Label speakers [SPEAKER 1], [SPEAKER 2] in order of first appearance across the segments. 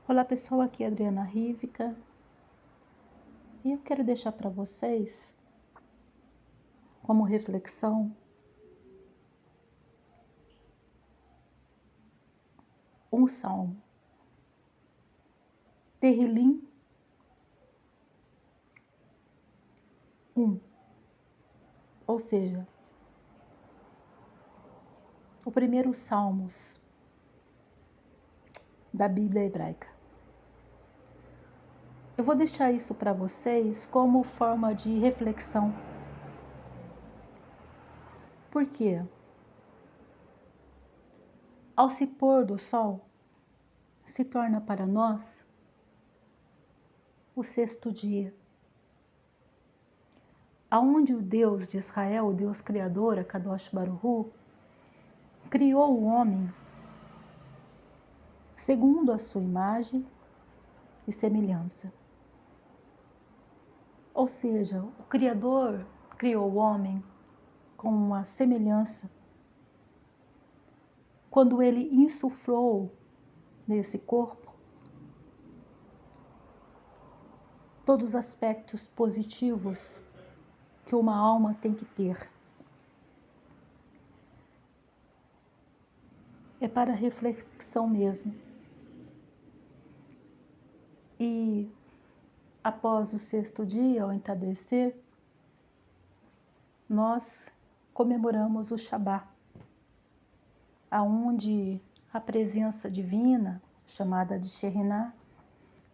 [SPEAKER 1] Olá pessoal, aqui é a Adriana Rívica e eu quero deixar para vocês como reflexão um salmo, Terrilim 1, ou seja, o primeiro salmos da Bíblia hebraica. Eu vou deixar isso para vocês como forma de reflexão. Por quê? Ao se pôr do sol, se torna para nós o sexto dia, aonde o Deus de Israel, o Deus Criador, a Kadosh Baruch Hu, criou o homem segundo a sua imagem e semelhança. Ou seja, o Criador criou o homem com uma semelhança quando ele insuflou nesse corpo todos os aspectos positivos que uma alma tem que ter. É para reflexão mesmo. E após o sexto dia, ao entardecer, nós comemoramos o Shabá, aonde a presença divina, chamada de Shekhinah,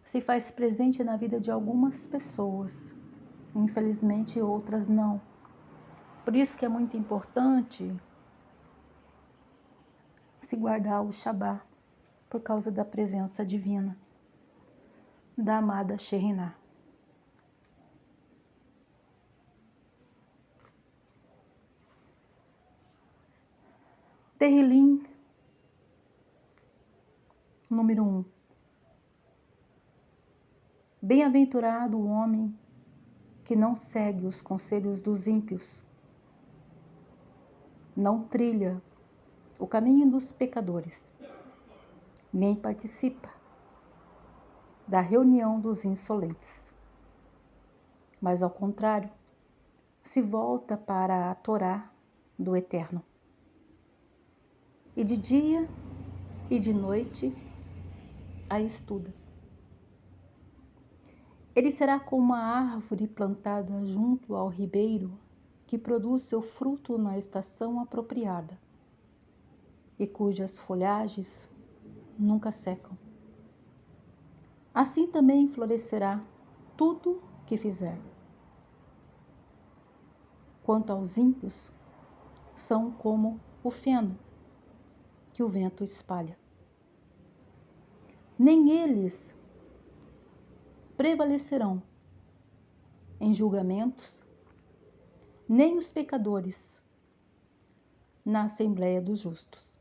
[SPEAKER 1] se faz presente na vida de algumas pessoas, infelizmente outras não. Por isso que é muito importante se guardar o Shabá, por causa da presença divina da amada Shekhinah. Terrilim número 1. Bem-aventurado o homem que não segue os conselhos dos ímpios, não trilha o caminho dos pecadores, nem participa da reunião dos insolentes, mas ao contrário, se volta para a Torá do Eterno. E de dia e de noite a estuda. Ele será como uma árvore plantada junto ao ribeiro, que produz seu fruto na estação apropriada, e cujas folhagens nunca secam. Assim também florescerá tudo que fizer. Quanto aos ímpios, são como o feno que o vento espalha. Nem eles prevalecerão em julgamentos, nem os pecadores na assembleia dos justos.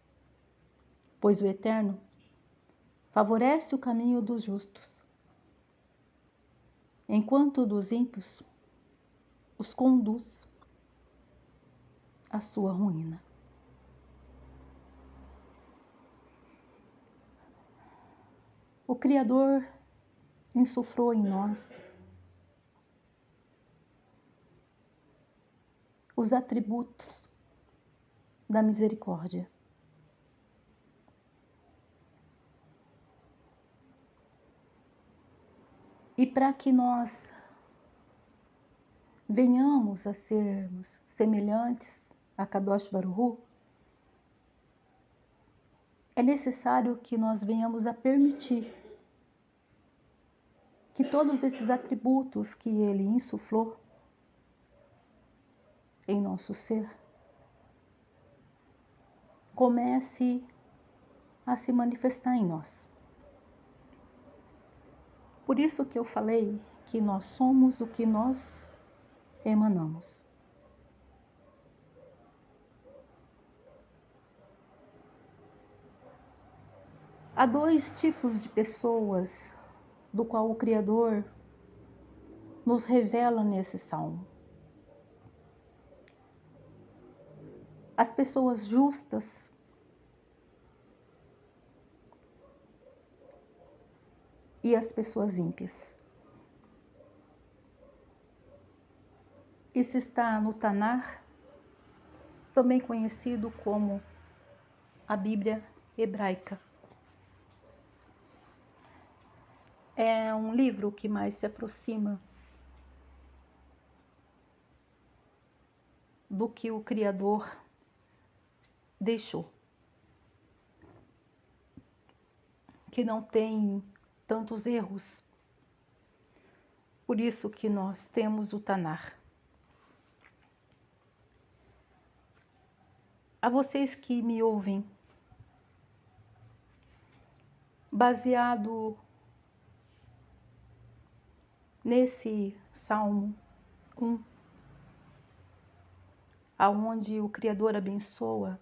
[SPEAKER 1] Pois o Eterno favorece o caminho dos justos, enquanto dos ímpios os conduz à sua ruína. O Criador insuflou em nós os atributos da misericórdia. E para que nós venhamos a sermos semelhantes a Kadosh Baruch Hu, é necessário que nós venhamos a permitir que todos esses atributos que Ele insuflou em nosso ser comece a se manifestar em nós. Por isso que eu falei que nós somos o que nós emanamos. Há dois tipos de pessoas do qual o Criador nos revela nesse salmo. As pessoas justas e as pessoas ímpias. Isso está no Tanar, também conhecido como a Bíblia Hebraica. É um livro que mais se aproxima do que o Criador deixou, que não tem tantos erros. Por isso que nós temos o Tanar. A vocês que me ouvem, baseado nesse Salmo 1, aonde o Criador abençoa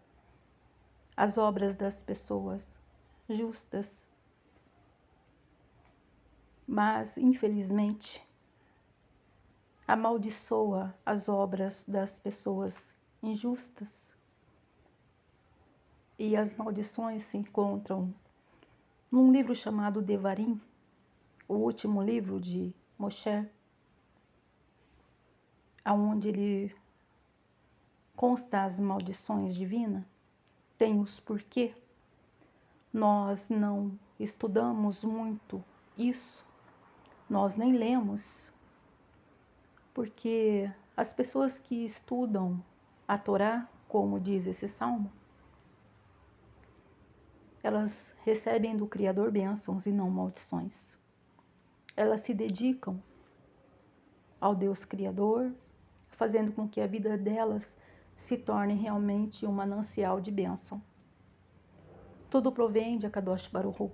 [SPEAKER 1] as obras das pessoas justas, mas infelizmente amaldiçoa as obras das pessoas injustas. E as maldições se encontram num livro chamado Devarim, o último livro de Moshe, aonde ele consta as maldições divinas, tem os porquê. Nós não estudamos muito isso, nós nem lemos, porque as pessoas que estudam a Torá, como diz esse salmo, elas recebem do Criador bênçãos e não maldições. Elas se dedicam ao Deus Criador, fazendo com que a vida delas se torne realmente um manancial de bênção. Tudo provém de Akadosh Baruch Hu.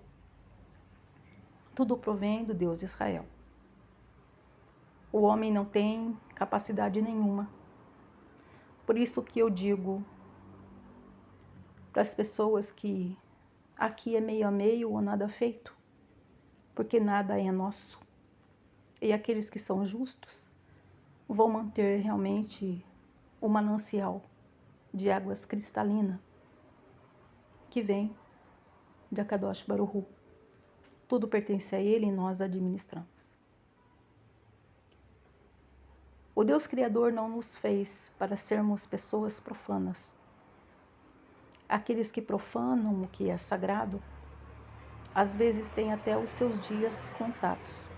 [SPEAKER 1] Tudo provém do Deus de Israel. O homem não tem capacidade nenhuma. Por isso que eu digo para as pessoas que aqui é meio a meio ou nada feito, porque nada é nosso. E aqueles que são justos vão manter realmente o manancial de águas cristalinas que vem de Akadosh Baruch Hu. Tudo pertence a Ele e nós administramos. O Deus Criador não nos fez para sermos pessoas profanas. Aqueles que profanam o que é sagrado, às vezes têm até os seus dias contados.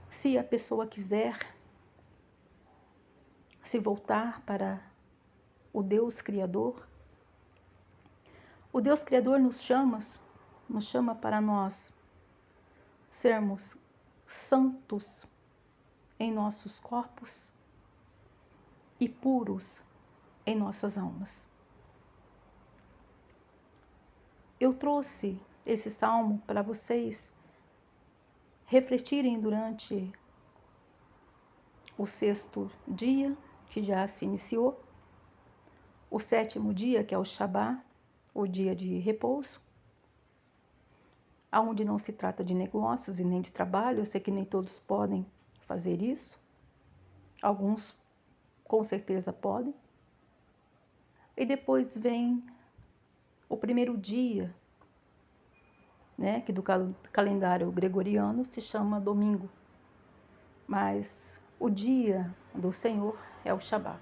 [SPEAKER 1] Se a pessoa quiser se voltar para o Deus Criador, o Deus Criador nos chama para nós sermos santos em nossos corpos e puros em nossas almas. Eu trouxe esse salmo para vocês refletirem durante o 6º dia, que já se iniciou, o 7º dia, que é o Shabá, o dia de repouso, aonde não se trata de negócios e nem de trabalho. Eu sei que nem todos podem fazer isso, alguns com certeza podem. E depois vem o primeiro dia, né, que do calendário gregoriano se chama domingo, mas o dia do Senhor é o Shabá,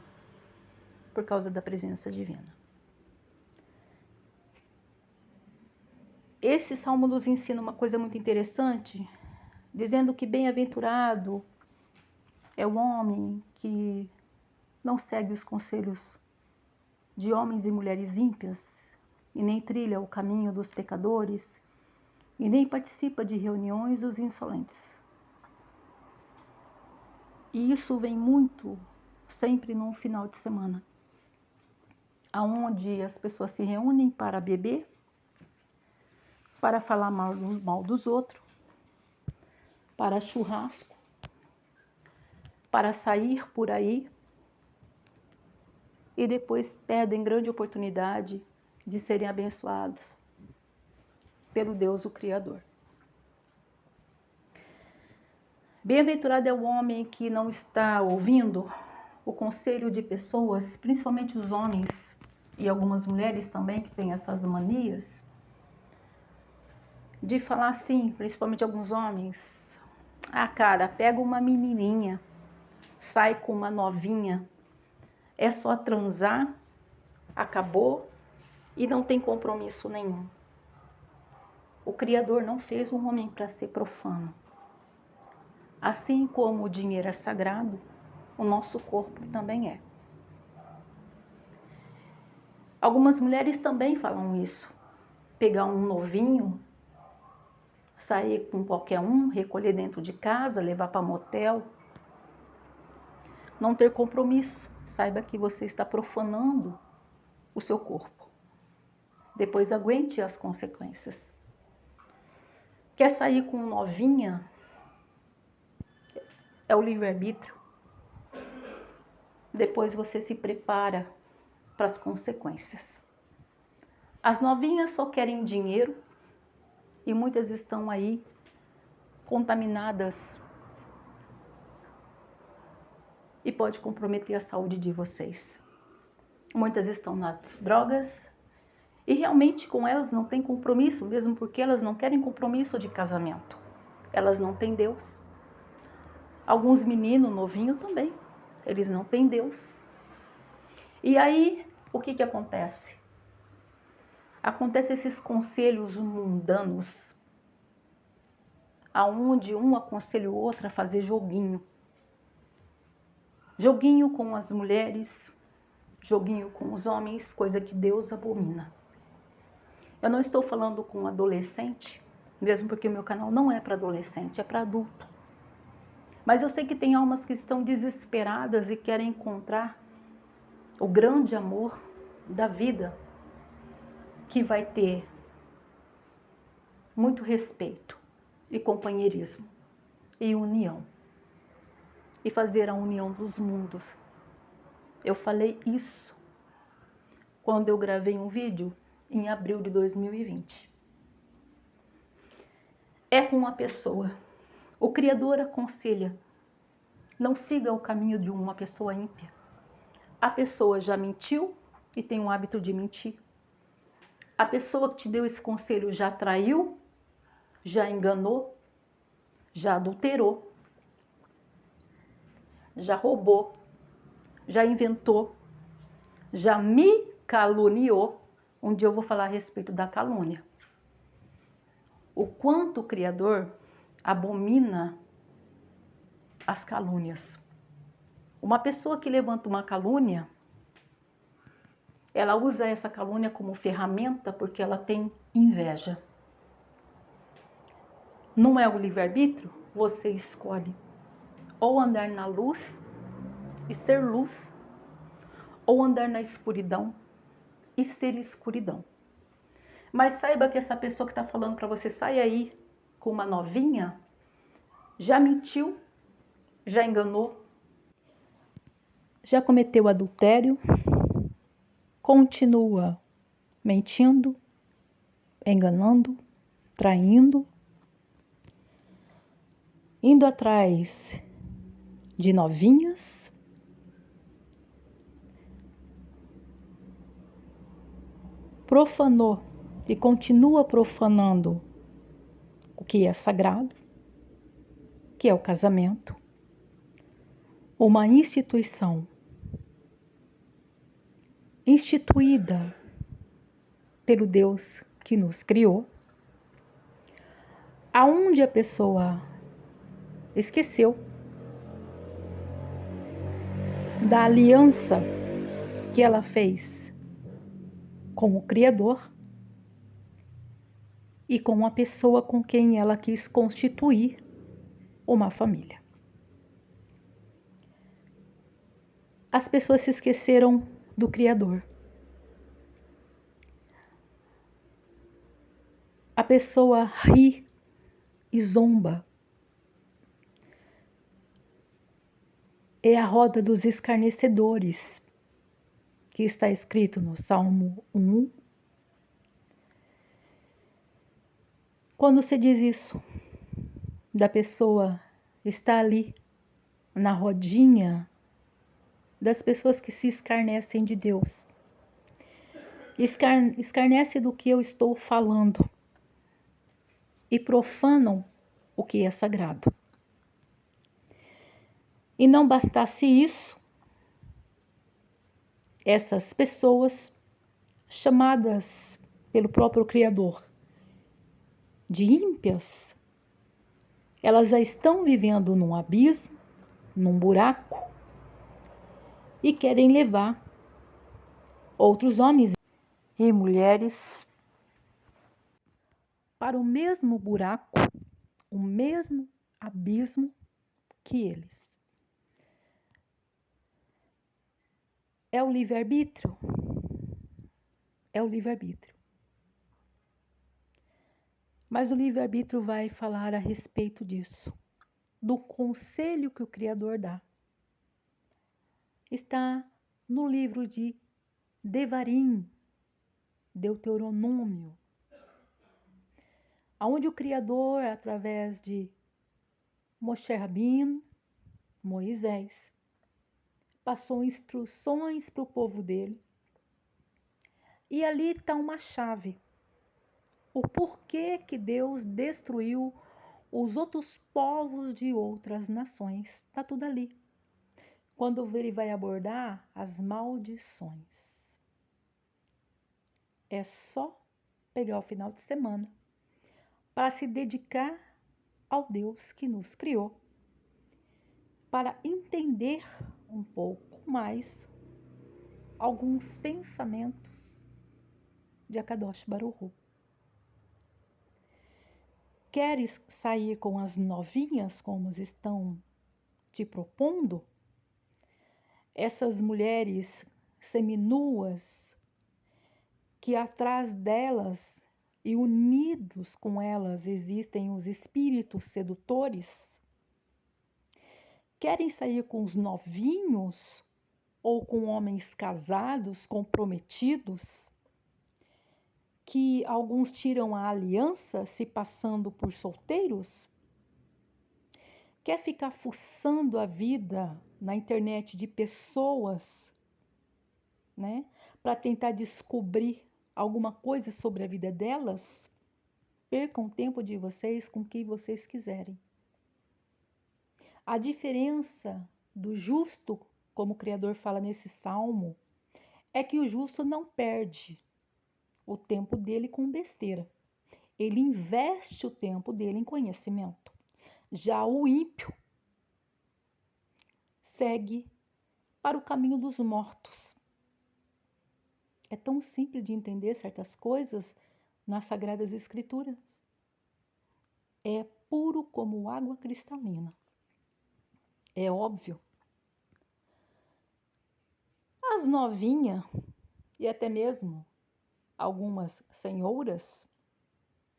[SPEAKER 1] por causa da presença divina. Esse salmo nos ensina uma coisa muito interessante, dizendo que bem-aventurado é o homem que não segue os conselhos de homens e mulheres ímpias, e nem trilha o caminho dos pecadores, e nem participa de reuniões dos insolentes. E isso vem muito sempre num final de semana, aonde as pessoas se reúnem para beber, para falar mal dos outros, para churrasco, para sair por aí, e depois perdem grande oportunidade de serem abençoados pelo Deus, o Criador. Bem-aventurado é o homem que não está ouvindo o conselho de pessoas, principalmente os homens e algumas mulheres também que têm essas manias, de falar assim, principalmente alguns homens: ah, cara, pega uma menininha, sai com uma novinha, é só transar, acabou e não tem compromisso nenhum. O Criador não fez um homem para ser profano. Assim como o dinheiro é sagrado, o nosso corpo também é. Algumas mulheres também falam isso. Pegar um novinho, sair com qualquer um, recolher dentro de casa, levar para motel. Não ter compromisso. Saiba que você está profanando o seu corpo. Depois aguente as consequências. Quer sair com novinha? É o livre-arbítrio. Depois você se prepara para as consequências. As novinhas só querem dinheiro e muitas estão aí contaminadas e pode comprometer a saúde de vocês. Muitas estão nas drogas e realmente com elas não tem compromisso, mesmo porque elas não querem compromisso de casamento. Elas não têm Deus. Alguns meninos novinhos também, eles não têm Deus. E aí, o que acontece? Acontecem esses conselhos mundanos, aonde um aconselha o outro a fazer joguinho. Joguinho com as mulheres, joguinho com os homens, coisa que Deus abomina. Eu não estou falando com adolescente, mesmo porque o meu canal não é para adolescente, é para adulto. Mas eu sei que tem almas que estão desesperadas e querem encontrar o grande amor da vida, que vai ter muito respeito e companheirismo e união. E fazer a união dos mundos. Eu falei isso quando eu gravei um vídeo em abril de 2020. É com uma pessoa. O Criador aconselha: não siga o caminho de uma pessoa ímpia. A pessoa já mentiu e tem o hábito de mentir. A pessoa que te deu esse conselho já traiu, já enganou, já adulterou, já roubou, já inventou, já me caluniou. Um dia eu vou falar a respeito da calúnia. O quanto o Criador abomina as calúnias. Uma pessoa que levanta uma calúnia, ela usa essa calúnia como ferramenta porque ela tem inveja. Não é o livre-arbítrio? Você escolhe ou andar na luz e ser luz, ou andar na escuridão e ser escuridão. Mas saiba que essa pessoa que está falando para você sair aí com uma novinha, já mentiu, já enganou, já cometeu adultério, continua mentindo, enganando, traindo, indo atrás de novinhas, profanou e continua profanando o que é sagrado, que é o casamento, uma instituição instituída pelo Deus que nos criou, aonde a pessoa esqueceu da aliança que ela fez com o Criador e com a pessoa com quem ela quis constituir uma família. As pessoas se esqueceram do Criador. A pessoa ri e zomba. É a roda dos escarnecedores, que está escrito no Salmo 1. Quando se diz isso, da pessoa estar ali na rodinha das pessoas que se escarnecem de Deus, escarnece do que eu estou falando. e profanam o que é sagrado. E não bastasse isso, essas pessoas, chamadas pelo próprio Criador de ímpias, elas já estão vivendo num abismo, num buraco, e querem levar outros homens e mulheres para o mesmo buraco, o mesmo abismo que eles. É o livre-arbítrio? É o livre-arbítrio. Mas o livre-arbítrio vai falar a respeito disso, do conselho que o Criador dá. Está no livro de Devarim, Deuteronômio, onde o Criador, através de Moshe Rabino, Moisés, passou instruções para o povo dele. E ali está uma chave. O porquê que Deus destruiu os outros povos de outras nações. Está tudo ali. Quando ele vai abordar as maldições. É só pegar o final de semana para se dedicar ao Deus que nos criou, para entender um pouco mais alguns pensamentos de Akadosh Baruch Hu. Queres sair com as novinhas como estão te propondo? Essas mulheres seminuas que atrás delas e unidos com elas existem os espíritos sedutores? Querem sair com os novinhos ou com homens casados, comprometidos, que alguns tiram a aliança se passando por solteiros? Quer ficar fuçando a vida na internet de pessoas, né, para tentar descobrir alguma coisa sobre a vida delas? Percam o tempo de vocês com quem vocês quiserem. A diferença do justo, como o Criador fala nesse salmo, é que o justo não perde o tempo dele com besteira. Ele investe o tempo dele em conhecimento. Já o ímpio segue para o caminho dos mortos. É tão simples de entender certas coisas nas Sagradas Escrituras. É puro como água cristalina. É óbvio. As novinhas, e até mesmo algumas senhoras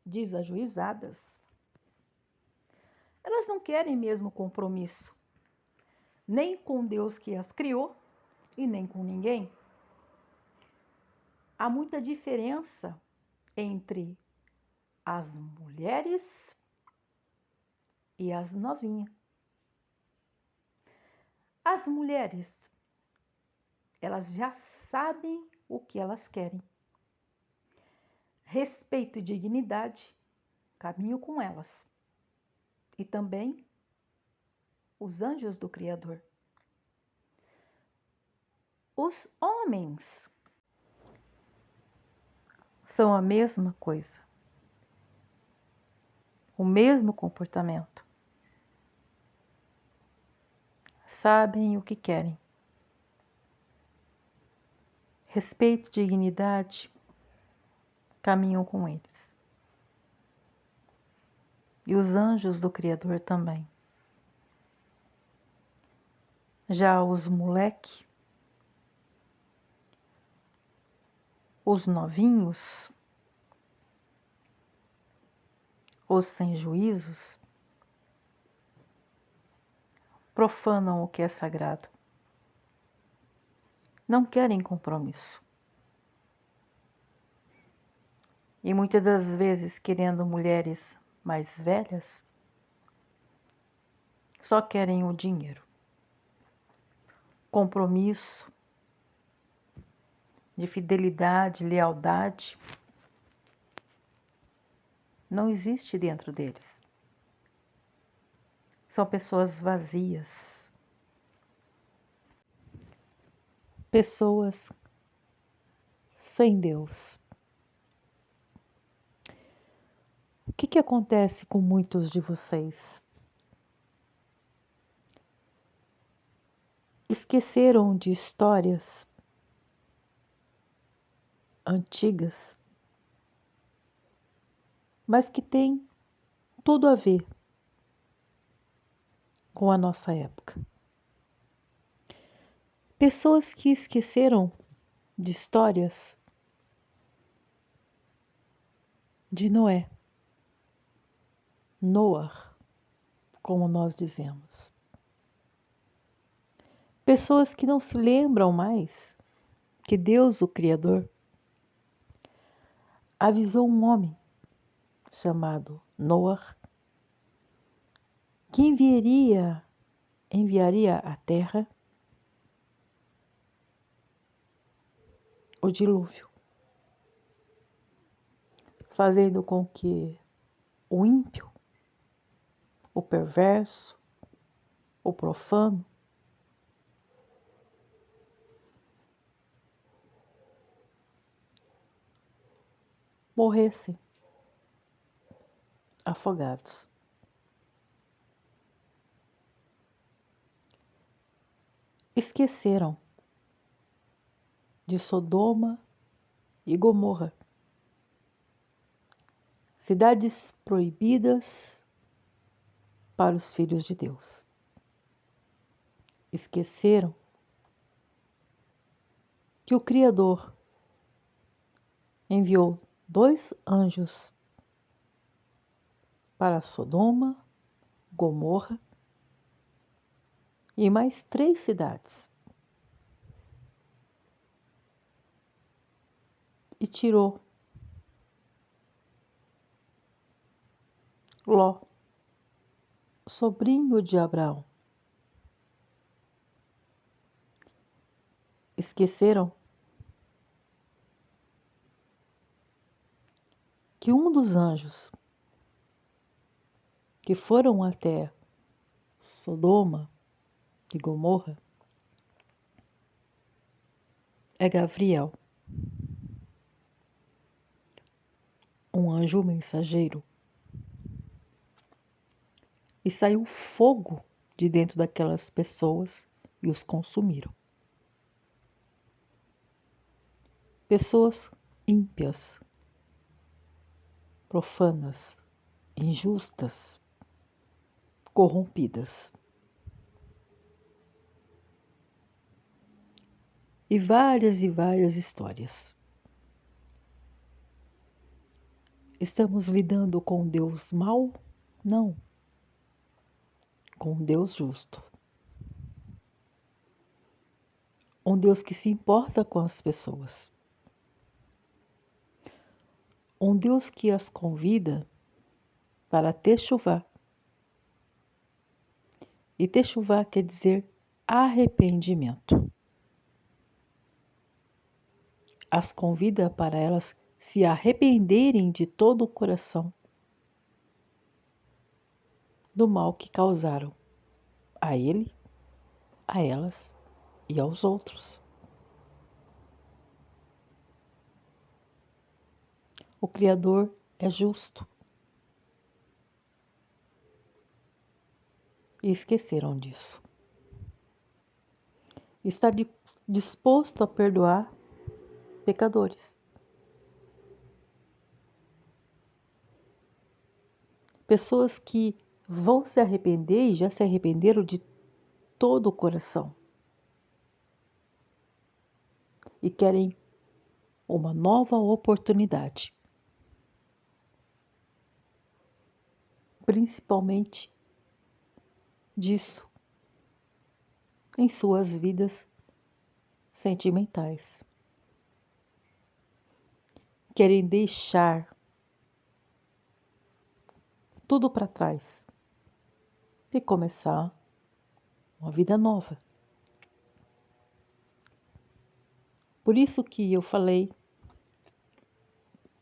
[SPEAKER 1] desajuizadas, elas não querem mesmo compromisso, nem com Deus que as criou e nem com ninguém. Há muita diferença entre as mulheres e as novinhas. As mulheres, elas já sabem o que elas querem. Respeito e dignidade, caminho com elas. E também os anjos do Criador. Os homens são a mesma coisa. O mesmo comportamento. Sabem o que querem. Respeito e dignidade caminham com eles. E os anjos do Criador também. Já os moleque, os novinhos, os sem juízos, profanam o que é sagrado. Não querem compromisso. E muitas das vezes, querendo mulheres mais velhas, só querem o dinheiro. Compromisso, de fidelidade, lealdade, não existe dentro deles. São pessoas vazias, pessoas sem Deus. O que acontece com muitos de vocês? Esqueceram de histórias antigas, mas que têm tudo a ver com a nossa época. Pessoas que esqueceram de histórias de Noé, Noah, como nós dizemos. Pessoas que não se lembram mais que Deus, o Criador, avisou um homem chamado Noah que enviaria à terra o dilúvio, fazendo com que o ímpio, o perverso, o profano morressem afogados. Esqueceram de Sodoma e Gomorra, cidades proibidas para os filhos de Deus. Esqueceram que o Criador enviou 2 anjos para Sodoma, Gomorra e mais 3 cidades e tirou Ló, sobrinho de Abraão. Esqueceram que um dos anjos que foram até Sodoma e Gomorra é Gabriel, um anjo mensageiro. E saiu fogo de dentro daquelas pessoas e os consumiram. Pessoas ímpias, profanas, injustas, corrompidas. E várias histórias. Estamos lidando com um Deus mau? Não. Com um Deus justo. Um Deus que se importa com as pessoas. Um Deus que as convida para techuvá. E techuvá quer dizer arrependimento. As convida para elas se arrependerem de todo o coração do mal que causaram a ele, a elas e aos outros. O Criador é justo. E esqueceram disso. Está disposto a perdoar pecadores. Pessoas que vão se arrepender e já se arrependeram de todo o coração. E querem uma nova oportunidade. Principalmente disso em suas vidas sentimentais. Querem deixar tudo para trás e começar uma vida nova. Por isso que eu falei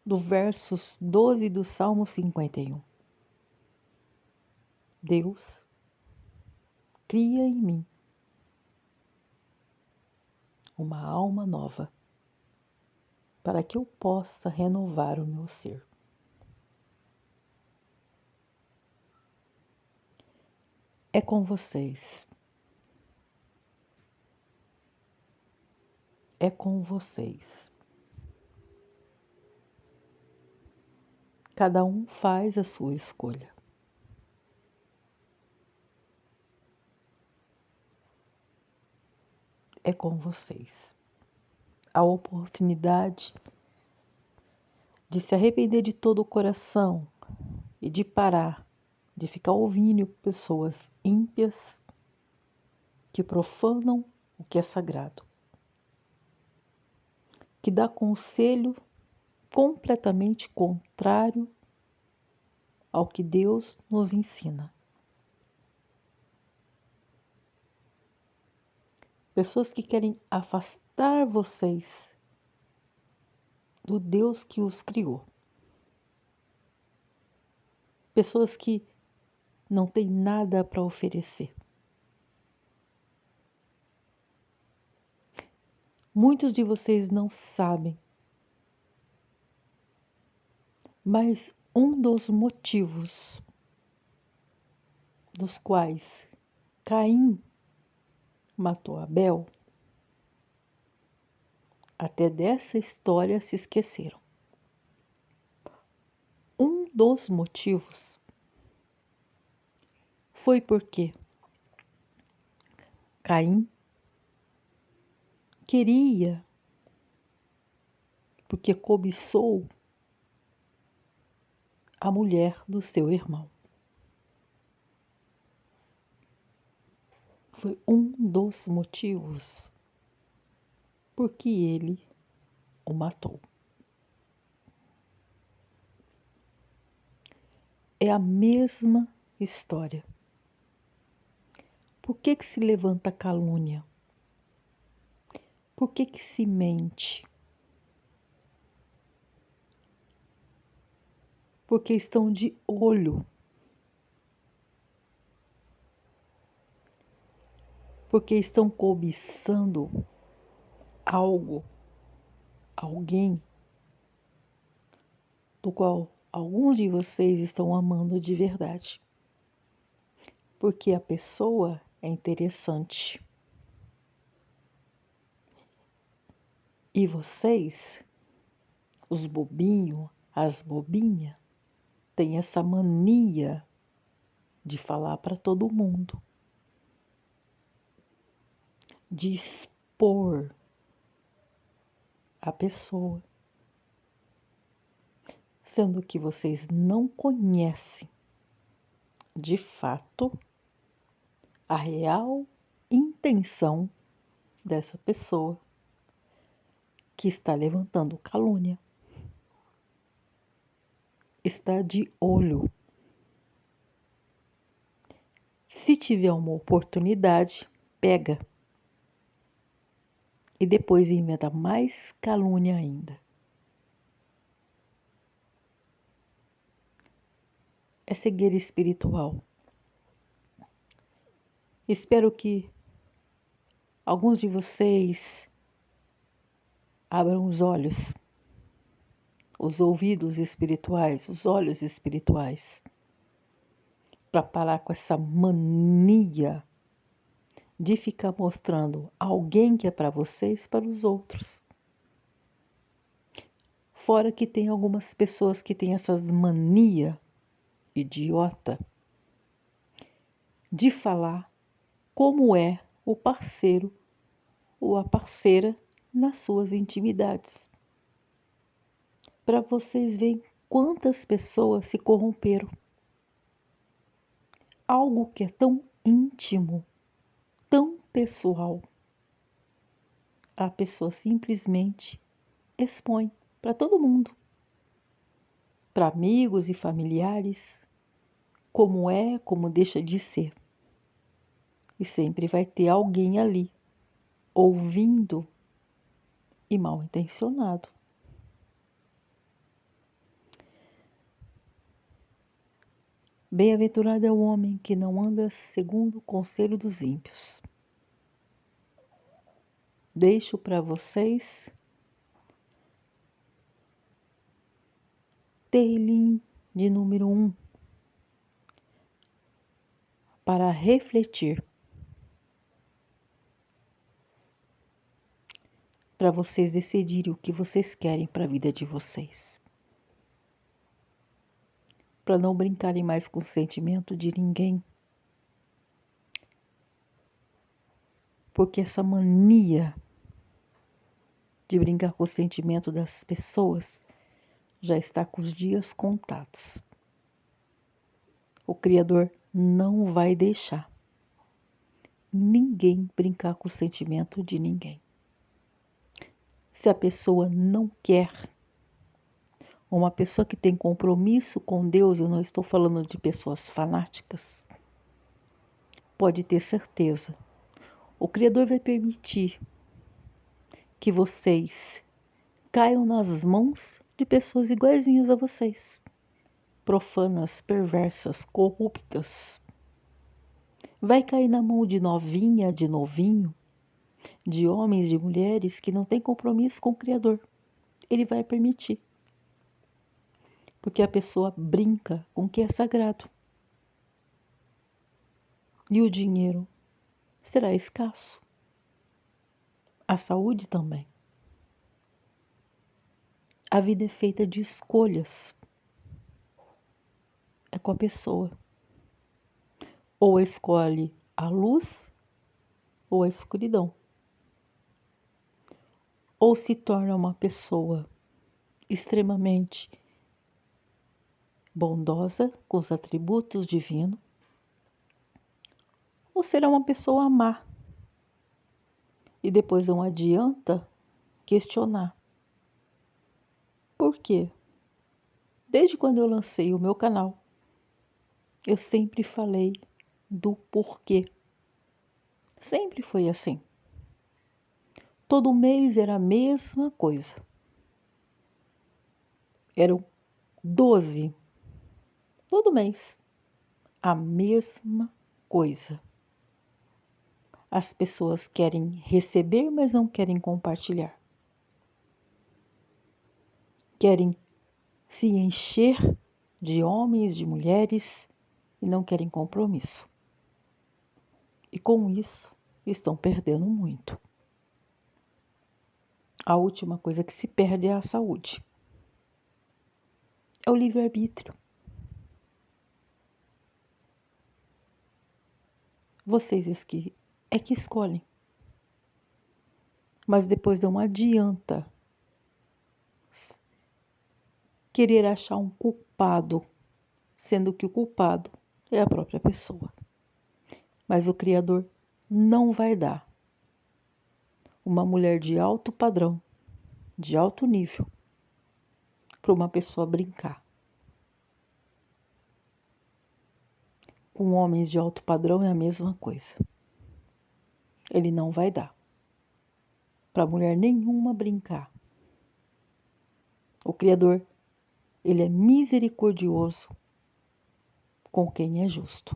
[SPEAKER 1] do versos 12 do Salmo 51. Deus, cria em mim uma alma nova, para que eu possa renovar o meu ser. É com vocês. É com vocês. Cada um faz a sua escolha. É com vocês. A oportunidade de se arrepender de todo o coração e de parar de ficar ouvindo pessoas ímpias que profanam o que é sagrado, que dá conselho completamente contrário ao que Deus nos ensina. Pessoas que querem afastar vocês do Deus que os criou. Pessoas que não têm nada para oferecer. Muitos de vocês não sabem, mas um dos motivos dos quais Caim matou Abel, até dessa história se esqueceram. Um dos motivos foi porque Caim queria, porque cobiçou a mulher do seu irmão. Foi um dos motivos por que ele o matou. É a mesma história. Por que se levanta calúnia? Por que se mente? Porque estão de olho. Porque estão cobiçando algo, alguém, do qual alguns de vocês estão amando de verdade. Porque a pessoa é interessante. E vocês, os bobinhos, as bobinhas, têm essa mania de falar para todo mundo, de expor a pessoa, sendo que vocês não conhecem de fato a real intenção dessa pessoa que está levantando calúnia. Está de olho. Se tiver uma oportunidade, pega. E depois inventa mais calúnia ainda. É cegueira espiritual. Espero que alguns de vocês abram os olhos, os ouvidos espirituais, os olhos espirituais, para parar com essa mania de ficar mostrando alguém que é para vocês para os outros. Fora que tem algumas pessoas que têm essas mania idiota de falar como é o parceiro ou a parceira nas suas intimidades. Para vocês verem quantas pessoas se corromperam. Algo que é tão íntimo, tão pessoal, a pessoa simplesmente expõe para todo mundo, para amigos e familiares, como é, como deixa de ser. E sempre vai ter alguém ali, ouvindo e mal intencionado. Bem-aventurado é o homem que não anda segundo o conselho dos ímpios. Deixo para vocês Tehillim de número 1 para refletir, para vocês decidirem o que vocês querem para a vida de vocês. Para não brincarem mais com o sentimento de ninguém. Porque essa mania de brincar com o sentimento das pessoas já está com os dias contados. O Criador não vai deixar ninguém brincar com o sentimento de ninguém. Se a pessoa não quer, uma pessoa que tem compromisso com Deus, eu não estou falando de pessoas fanáticas, pode ter certeza. O Criador vai permitir que vocês caiam nas mãos de pessoas iguaizinhas a vocês. Profanas, perversas, corruptas. Vai cair na mão de novinha, de novinho, de homens, de mulheres que não têm compromisso com o Criador. Ele vai permitir. Porque a pessoa brinca com o que é sagrado. E o dinheiro será escasso. A saúde também. A vida é feita de escolhas. É com a pessoa. Ou escolhe a luz ou a escuridão. Ou se torna uma pessoa extremamente bondosa, com os atributos divinos, ou será uma pessoa má. E depois não adianta questionar. Por quê? Desde quando eu lancei o meu canal, eu sempre falei do porquê. Sempre foi assim. Todo mês era a mesma coisa. Eram 12. Todo mês. A mesma coisa. As pessoas querem receber, mas não querem compartilhar. Querem se encher de homens, de mulheres e não querem compromisso. E com isso estão perdendo muito. A última coisa que se perde é a saúde. É o livre-arbítrio. Vocês é que escolhem. Mas depois não adianta querer achar um culpado, sendo que o culpado é a própria pessoa. Mas o Criador não vai dar uma mulher de alto padrão, de alto nível, para uma pessoa brincar. Com homens de alto padrão é a mesma coisa. Ele não vai dar para mulher nenhuma brincar. O Criador, ele é misericordioso com quem é justo.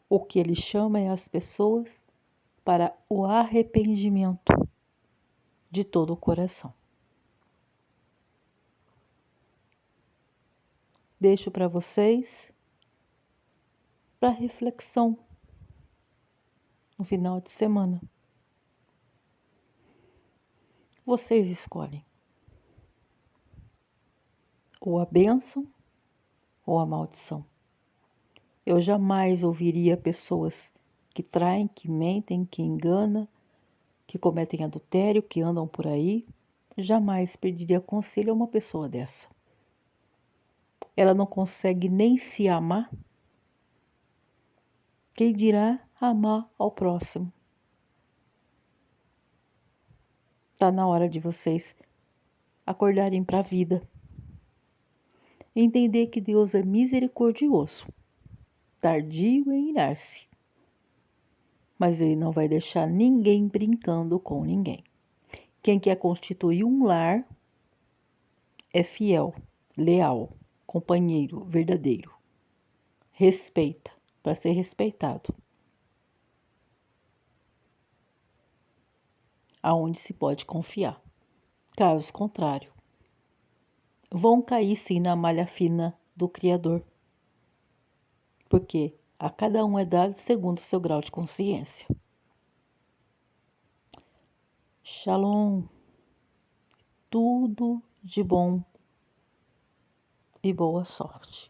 [SPEAKER 1] O que ele chama é as pessoas para o arrependimento de todo o coração. Deixo para vocês para reflexão no final de semana. Vocês escolhem ou a bênção ou a maldição. Eu jamais ouviria pessoas que traem, que mentem, que enganam, que cometem adultério, que andam por aí. Jamais pediria conselho a uma pessoa dessa. Ela não consegue nem se amar. Quem dirá amar ao próximo? Está na hora de vocês acordarem para a vida. Entender que Deus é misericordioso, tardio em irar-se. Mas Ele não vai deixar ninguém brincando com ninguém. Quem quer constituir um lar é fiel, leal. companheiro verdadeiro. Respeita para ser respeitado. Aonde se pode confiar. Caso contrário, vão cair sim na malha fina do Criador. Porque a cada um é dado segundo o seu grau de consciência. Shalom. Tudo de bom e boa sorte.